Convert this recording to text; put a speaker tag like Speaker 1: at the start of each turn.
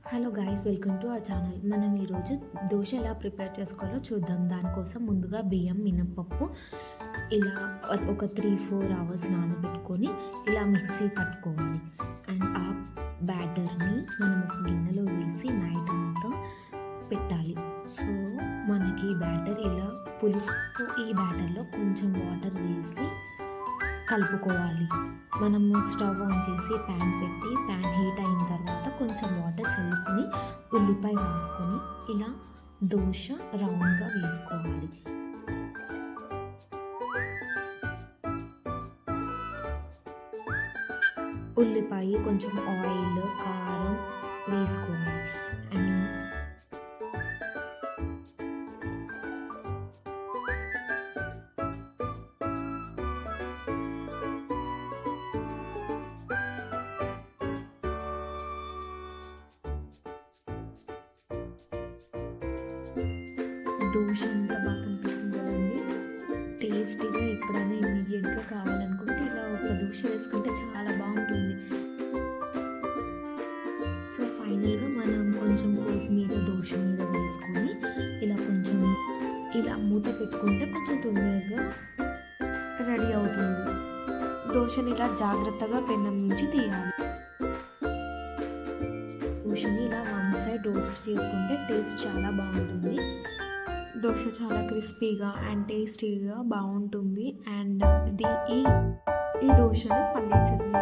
Speaker 1: Hello guys, welcome to our channel. మనం ఈరోజు దోశ ఎలా ప్రిపేర్ చేసుకోవాలో చూద్దాం. దానికోసం ముందుగా బియ్యం, మినపప్పు ఇలా ఒక 3-4 అవర్స్ నానబెట్టుకొని ఇలా మిక్సీ పట్టుకోవాలి. అండ్ ఆ బ్యాటర్ని మనం ఒక గిన్నెలో వేసి నైట్ అంతా పెట్టాలి. సో మనకి బ్యాటర్ ఇలా పులుసు, ఈ బ్యాటర్లో కొంచెం వాటర్ వేసి కలుపుకోవాలి. మనము స్టవ్ ఆన్ చేసి ప్యాన్ పెట్టి ప్యాన్ హీట్ అయిన తర్వాత కొంచెం వాటర్ చల్లుకొని ఉల్లిపాయ వేసుకొని ఇలా దోశ రౌండ్గా వేసుకోవాలి. ఉల్లిపాయ, కొంచెం ఆయిల్, కారం వేసుకోవాలి. అండ్ దోశ అంత బాగా కనిపిస్తుంది కదండి. టేస్టీగా ఎప్పుడైనా ఇమీడియట్గా కావాలనుకుంటే ఇలా ఒక దోశ వేసుకుంటే చాలా బాగుంటుంది. సో ఫైనల్గా మనం కొంచెం కొత్తిమీర దోశ మీద వేసుకొని ఇలా కొంచెం ఇలా మూత పెట్టుకుంటే కొంచెం తొందరగా రెడీ అవుతుంది. దోశని ఇలా జాగ్రత్తగా పెనం నుంచి తీయాలి. దోశని ఇలా వన్ సైడ్ రోస్ట్ చేసుకుంటే టేస్ట్ చాలా బాగుంటుంది. దోశ చాలా క్రిస్పీగా అండ్ టేస్టీగా బాగుంటుంది. అండ్ ఈ దోశను పల్లీ చట్నీ